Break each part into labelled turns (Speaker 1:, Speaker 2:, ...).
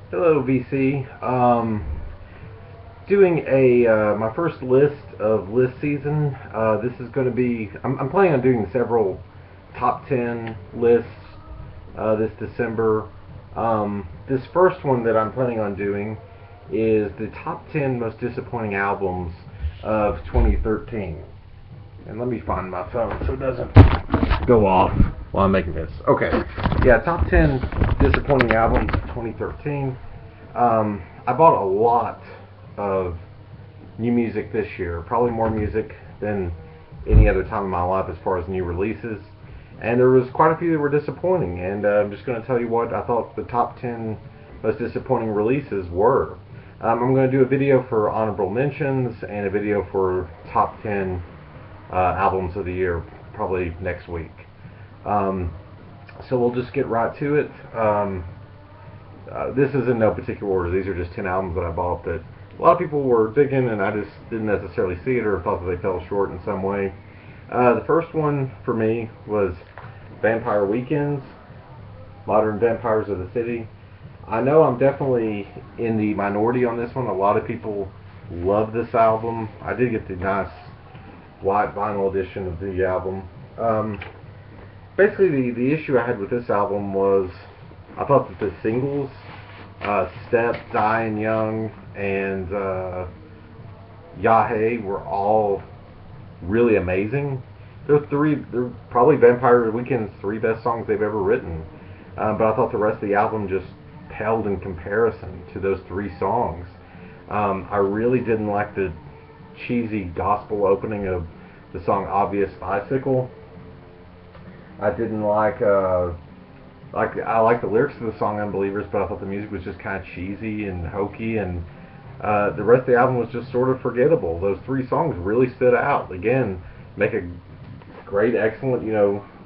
Speaker 1: Hello, VC. Doing a my first list of list season. This is going to be. I'm planning on doing several top 10 lists this December. This first one that I'm planning on doing is the top 10 most disappointing albums of 2013. And let me find my phone so it doesn't go off while I'm making this. Okay, yeah, top 10 disappointing albums of 2013. I bought a lot of new music this year, probably more music than any other time in my life as far as new releases. And there was quite a few that were disappointing, and I'm just going to tell you what I thought the top 10 most disappointing releases were. I'm going to do a video for honorable mentions and a video for top 10 albums of the year, probably next week. So we'll just get right to it. This is in no particular order. These are just 10 albums that I bought that a lot of people were digging, and I just didn't necessarily see it or thought that they fell short in some way. The first one for me was Vampire Weekends, Modern Vampires of the City. I know I'm definitely in the minority on this one. A lot of people love this album. I did get the nice white vinyl edition of the album. Basically, the issue I had with this album was I thought that the singles, Step, Dying Young, and Yahe were all really amazing. They're probably Vampire Weekend's three best songs they've ever written. But I thought the rest of the album just paled in comparison to those three songs. I really didn't like the cheesy gospel opening of the song Obvious Bicycle. I didn't like I like the lyrics of the song Unbelievers, but I thought the music was just kind of cheesy and hokey, and the rest of the album was just sort of forgettable. Those three songs really stood out. Again, make a great, excellent,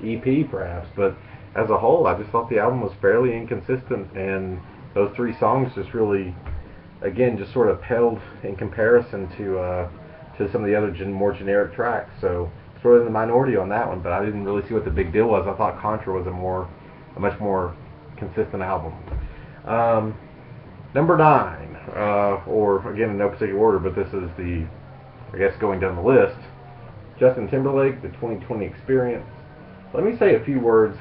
Speaker 1: EP perhaps, but as a whole, I just thought the album was fairly inconsistent, and those three songs just really, again, just sort of paled in comparison to some of the other more generic tracks. So sort of in the minority on that one, but I didn't really see what the big deal was. I thought Contra was a much more consistent album. Number 9, or again in no particular order, but this is I guess going down the list, Justin Timberlake, The 2020 Experience. Let me say a few words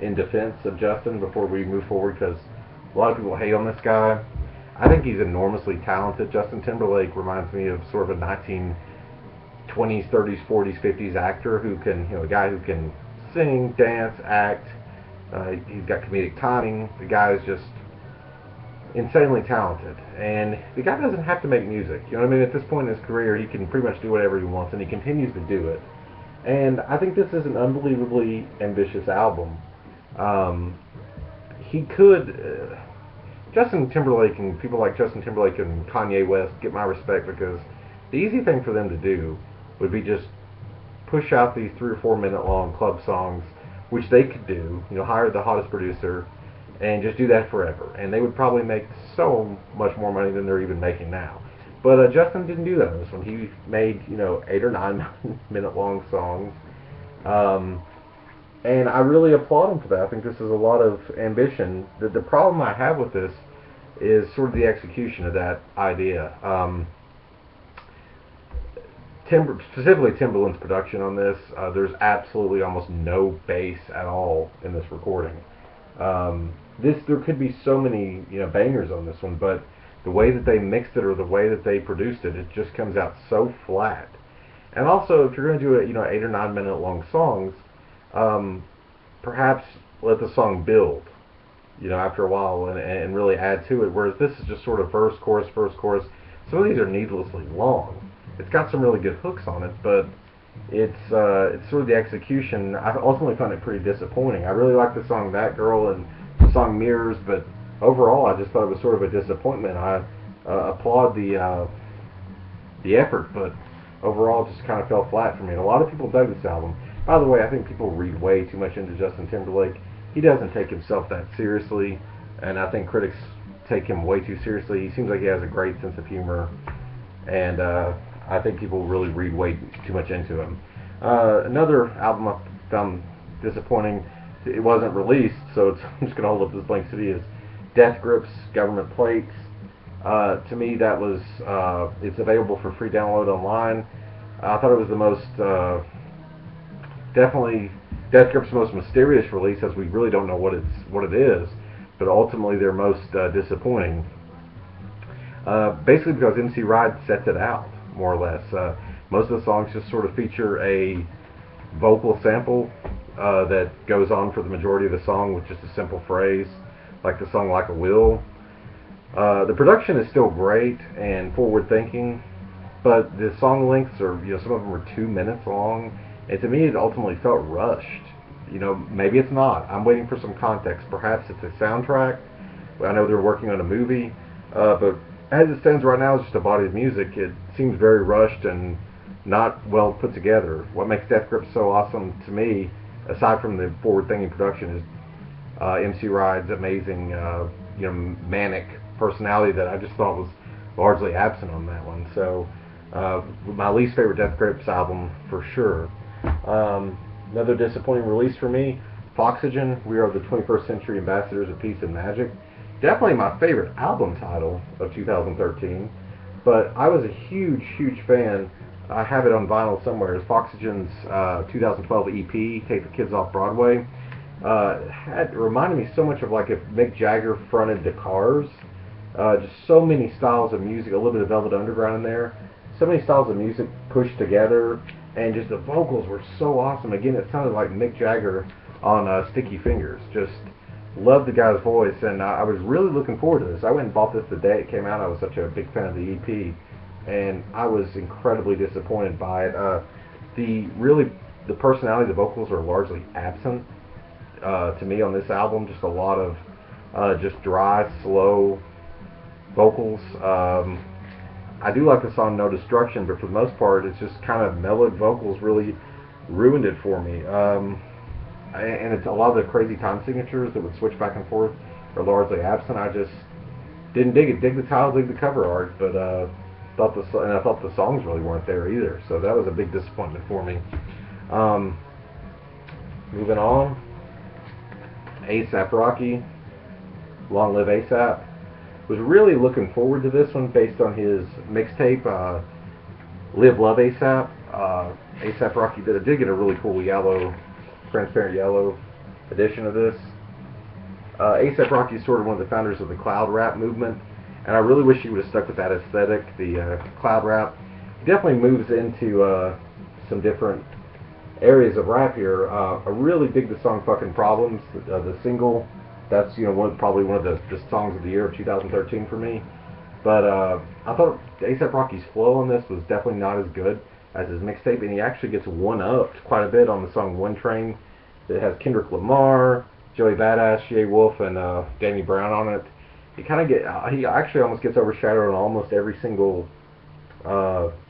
Speaker 1: in defense of Justin before we move forward, because a lot of people hate on this guy. I think he's enormously talented. Justin Timberlake reminds me of sort of a 1920s, 30s, 40s, 50s actor who can, a guy who can sing, dance, act. He's got comedic timing. The guy is just insanely talented, and the guy doesn't have to make music. You know what I mean? At this point in his career, he can pretty much do whatever he wants, and he continues to do it. And I think this is an unbelievably ambitious album. He could. Justin Timberlake and people like Justin Timberlake and Kanye West get my respect, because the easy thing for them to do would be just push out these 3 or 4 minute long club songs, which they could do, hire the hottest producer and just do that forever, and they would probably make so much more money than they're even making now. But Justin didn't do that on this one. He made 8 or 9 minute long songs, and I really applaud him for that. I think this is a lot of ambition. The problem I have with this is sort of the execution of that idea. Specifically Timbaland's production on this, there's absolutely almost no bass at all in this recording. There could be so many bangers on this one, but the way that they mixed it or the way that they produced it, it just comes out so flat. And also, if you're going to do 8 or 9 minute long songs, perhaps let the song build, after a while, and really add to it. Whereas this is just sort of verse, chorus, verse, chorus. Some of these are needlessly long. It's got some really good hooks on it, but it's sort of the execution. I ultimately found it pretty disappointing. I really like the song That Girl and the song Mirrors, but overall I just thought it was sort of a disappointment. I applaud the effort, but overall it just kind of fell flat for me. And a lot of people dug this album. By the way, I think people read way too much into Justin Timberlake. He doesn't take himself that seriously, and I think critics take him way too seriously. He seems like he has a great sense of humor, and I think people really read way too much into him. Another album I found disappointing, it wasn't released, so I'm just going to hold up this blank city, is Death Grips Government Plates. To me, that was it's available for free download online. I thought it was the most definitely Death Grip's most mysterious release, as we really don't know what it is, but ultimately their most disappointing. Basically because MC Ride sets it out more or less. Most of the songs just sort of feature a vocal sample that goes on for the majority of the song with just a simple phrase, like the song "Like a Will." The production is still great and forward-thinking, but the song lengths are, some of them are 2 minutes long, and to me it ultimately felt rushed. Maybe it's not. I'm waiting for some context. Perhaps it's a soundtrack. I know they're working on a movie, but as it stands right now, it's just a body of music. It seems very rushed and not well put together. What makes Death Grip so awesome to me, aside from the forward-thinking production, is MC Ride's amazing, manic personality that I just thought was largely absent on that one. So, my least favorite Death Grips album for sure. Another disappointing release for me, Foxygen. We are the 21st Century Ambassadors of Peace and Magic. Definitely my favorite album title of 2013, but I was a huge, huge fan. I have it on vinyl somewhere. It's Foxygen's 2012 EP, Take the Kids Off Broadway. It reminded me so much of like if Mick Jagger fronted the Cars. Just so many styles of music, a little bit of Velvet Underground in there. So many styles of music pushed together, and just the vocals were so awesome. Again, it sounded like Mick Jagger on Sticky Fingers. Just loved the guy's voice, and I was really looking forward to this. I went and bought this the day it came out. I was such a big fan of the EP, and I was incredibly disappointed by it. The personality, the vocals are largely absent to me on this album. Just a lot of just dry, slow vocals. I do like the song No Destruction, but for the most part, it's just kind of mellowed vocals really ruined it for me. And it's a lot of the crazy time signatures that would switch back and forth are largely absent. I just didn't dig it. Dig the title, dig the cover art, but I thought the songs really weren't there either. So that was a big disappointment for me. Moving on, A$AP Rocky, Long Live A$AP. Was really looking forward to this one based on his mixtape, Live Love A$AP. A$AP Rocky did get a really cool yellow, transparent yellow edition of this. A$AP Rocky is sort of one of the founders of the cloud rap movement, and I really wish he would have stuck with that aesthetic, the cloud rap. He definitely moves into some different areas of rap here. I really dig the song "Fucking Problems," the single. That's probably one of the songs of the year of 2013 for me. But I thought A$AP Rocky's flow on this was definitely not as good as his mixtape, and he actually gets one-upped quite a bit on the song "One Train" that has Kendrick Lamar, Joey Badass, Ye Wolf, and Danny Brown on it. He actually almost gets overshadowed on almost every single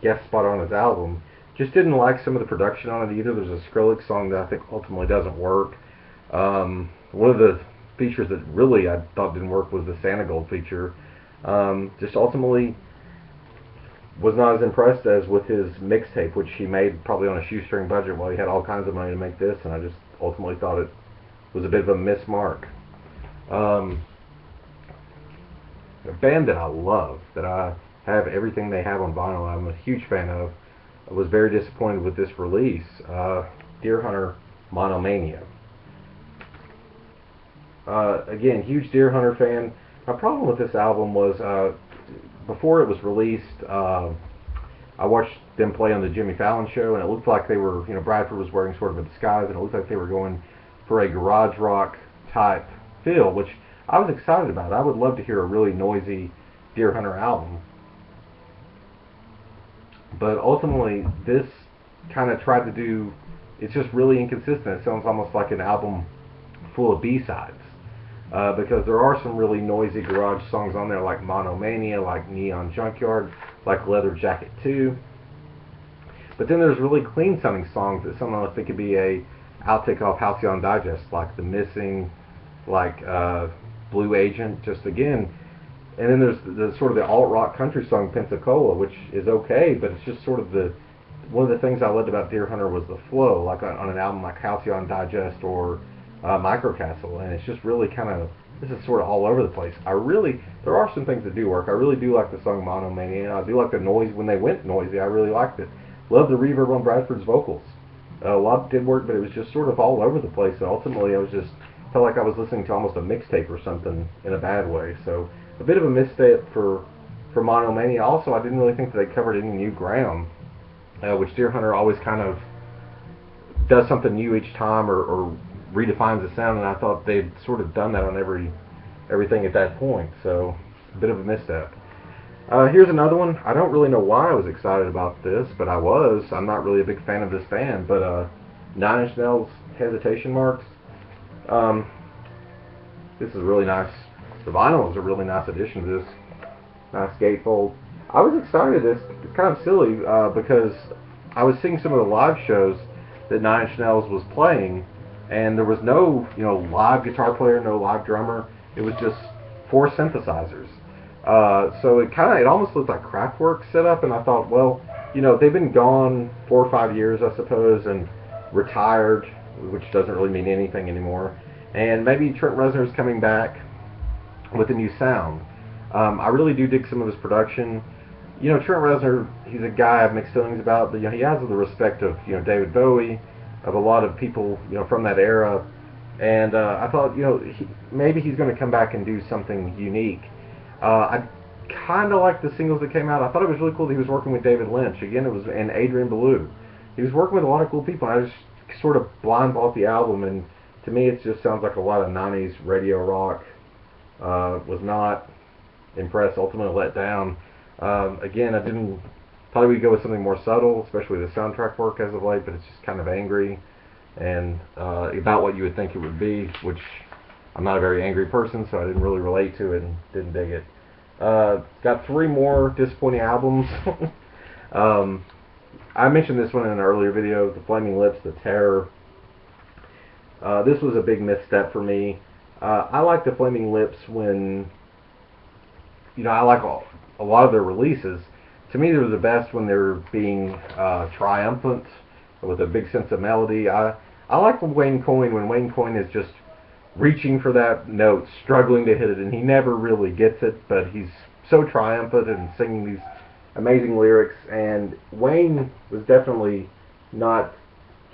Speaker 1: guest spot on his album. Just didn't like some of the production on it either. There's a Skrillex song that I think ultimately doesn't work. One of the features that really I thought didn't work was the Santa Gold feature. Just ultimately was not as impressed as with his mixtape, which he made probably on a shoestring budget while he had all kinds of money to make this, and I just ultimately thought it was a bit of a miss mark. A band that I love, that I have everything they have on vinyl, I'm a huge fan of. I was very disappointed with this release, Deerhunter Monomania. Again, huge Deerhunter fan. My problem with this album was before it was released, I watched them play on the Jimmy Fallon show, and it looked like they were, Bradford was wearing sort of a disguise, and it looked like they were going for a garage rock type feel, which I was excited about. I would love to hear a really noisy Deerhunter album. But ultimately, this kind of tried to do, it's just really inconsistent. It sounds almost like an album full of B-sides. Because there are some really noisy garage songs on there, like Monomania, like Neon Junkyard, like Leather Jacket 2. But then there's really clean sounding songs that sound like they could be a outtake off Halcyon Digest, like The Missing, like Blue Agent, just again. And then there's the sort of the alt-rock country song Pensacola, which is okay, but it's just sort of one of the things I loved about Deerhunter was the flow, like on an album like Halcyon Digest or Microcastle, and it's just really kind of this is sort of all over the place. There are some things that do work. I really do like the song Monomania. I do like the noise when they went noisy. I really liked it. Love the reverb on Bradford's vocals. A lot did work, but it was just sort of all over the place. And ultimately, I was just felt like I was listening to almost a mixtape or something in a bad way. So a bit of a misstep for Monomania. Also, I didn't really think that they covered any new ground, which Deer Hunter always kind of does something new each time, or redefines the sound, and I thought they'd sort of done that on everything at that point. So a bit of a misstep. Here's another one. I don't really know why I was excited about this, but I was. I'm not really a big fan of this band, but Nine Inch Nails, Hesitation Marks. This is really nice. The vinyl is a really nice addition to this. Nice gatefold. I was excited. It's kind of silly because I was seeing some of the live shows that Nine Inch Nails was playing, and there was no, live guitar player, no live drummer. It was just 4 synthesizers. So it almost looked like Kraftwerk set up, and I thought, well, they've been gone 4 or 5 years, I suppose, and retired, which doesn't really mean anything anymore. And maybe Trent Reznor's coming back with a new sound. I really do dig some of his production. Trent Reznor, he's a guy I have mixed feelings about, but he has the respect of David Bowie, of a lot of people from that era, and I thought maybe he's going to come back and do something unique. I kind of liked the singles that came out. I thought it was really cool that he was working with David Lynch again. It was and Adrian Belew. He was working with a lot of cool people. And I just sort of blind bought the album, and to me it just sounds like a lot of 90s radio rock. Was not impressed. Ultimately let down. Again, I thought we'd go with something more subtle, especially the soundtrack work as of late, but it's just kind of angry and about what you would think it would be, which I'm not a very angry person, so I didn't really relate to it and didn't dig it. Got 3 more disappointing albums. I mentioned this one in an earlier video, The Flaming Lips, The Terror. This was a big misstep for me. I like The Flaming Lips when, I like a lot of their releases. To me, they were the best when they were being triumphant with a big sense of melody. I like Wayne Coyne when Wayne Coyne is just reaching for that note, struggling to hit it, and he never really gets it, but he's so triumphant and singing these amazing lyrics. And Wayne was definitely not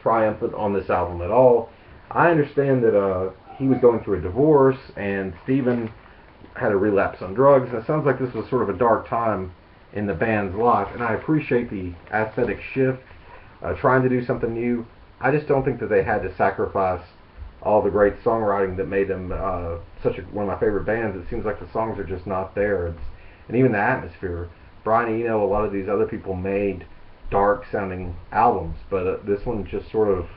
Speaker 1: triumphant on this album at all. I understand that he was going through a divorce, and Steven had a relapse on drugs, and it sounds like this was sort of a dark time in the band's life, and I appreciate the aesthetic shift, trying to do something new. I just don't think that they had to sacrifice all the great songwriting that made them one of my favorite bands. It seems like the songs are just not there. And even the atmosphere. Brian Eno, a lot of these other people made dark sounding albums, but this one just sort of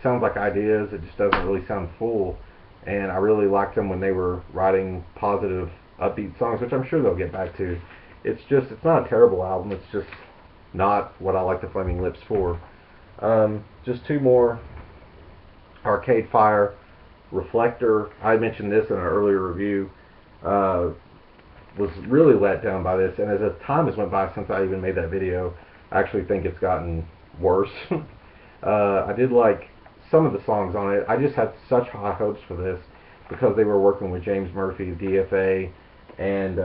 Speaker 1: sounds like ideas. It just doesn't really sound full, and I really liked them when they were writing positive, upbeat songs, which I'm sure they'll get back to. It's not a terrible album. It's just not what I like the Flaming Lips for. Just 2 more. Arcade Fire, Reflector. I mentioned this in an earlier review. Was really let down by this, and as the time has went by since I even made that video, I actually think it's gotten worse. I did like some of the songs on it. I just had such high hopes for this because they were working with James Murphy, DFA, and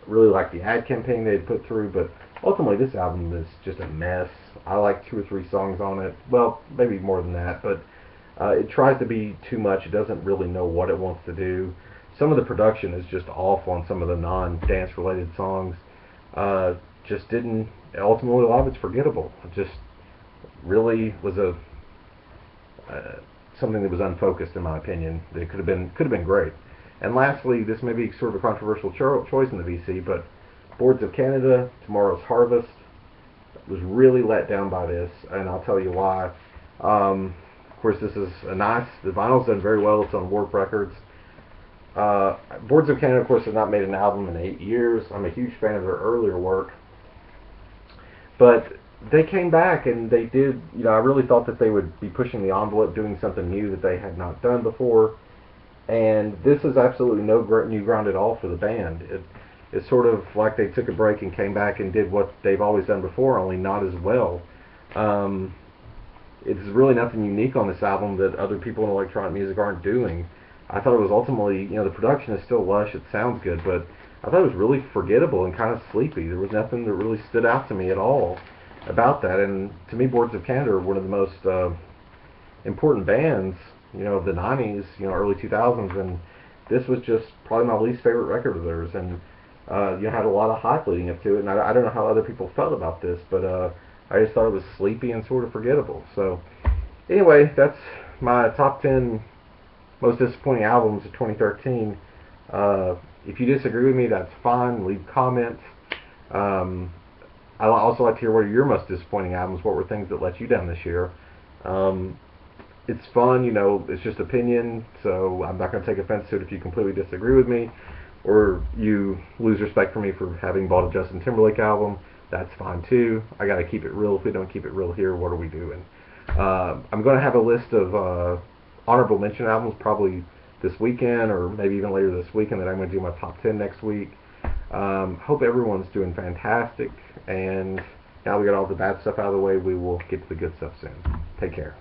Speaker 1: really liked the ad campaign they had put through, but ultimately this album is just a mess. I like 2 or 3 songs on it. Well, maybe more than that, but it tries to be too much. It doesn't really know what it wants to do. Some of the production is just awful on some of the non-dance related songs. Just didn't, ultimately a lot of it's forgettable. It just really was something that was unfocused in my opinion. That could have been great. And lastly, this may be sort of a controversial choice in the VC, but Boards of Canada, Tomorrow's Harvest, was really let down by this, and I'll tell you why. Of course, this is the vinyl's done very well. It's on Warp Records. Boards of Canada, of course, has not made an album in 8 years. I'm a huge fan of their earlier work. But they came back and they did, I really thought that they would be pushing the envelope, doing something new that they had not done before. And this is absolutely no new ground at all for the band. It's sort of like they took a break and came back and did what they've always done before, only not as well. It's really nothing unique on this album that other people in electronic music aren't doing. I thought it was ultimately, the production is still lush, it sounds good, but I thought it was really forgettable and kind of sleepy. There was nothing that really stood out to me at all about that. And to me, Boards of Canada are one of the most important bands, of the 90s, early 2000s, and this was just probably my least favorite record of theirs. And had a lot of hype leading up to it, and I don't know how other people felt about this, but I just thought it was sleepy and sort of forgettable. So anyway, that's my top 10 most disappointing albums of 2013. If you disagree with me, that's fine. Leave comments. I also like to hear what are your most disappointing albums. What were things that let you down this year? It's fun, it's just opinion, so I'm not going to take offense to it if you completely disagree with me, or you lose respect for me for having bought a Justin Timberlake album. That's fine too. I got to keep it real. If we don't keep it real here, what are we doing? I'm going to have a list of honorable mention albums probably this weekend, or maybe even later this weekend, that I'm going to do my top 10 next week. Hope everyone's doing fantastic, and now we got all the bad stuff out of the way, we will get to the good stuff soon. Take care.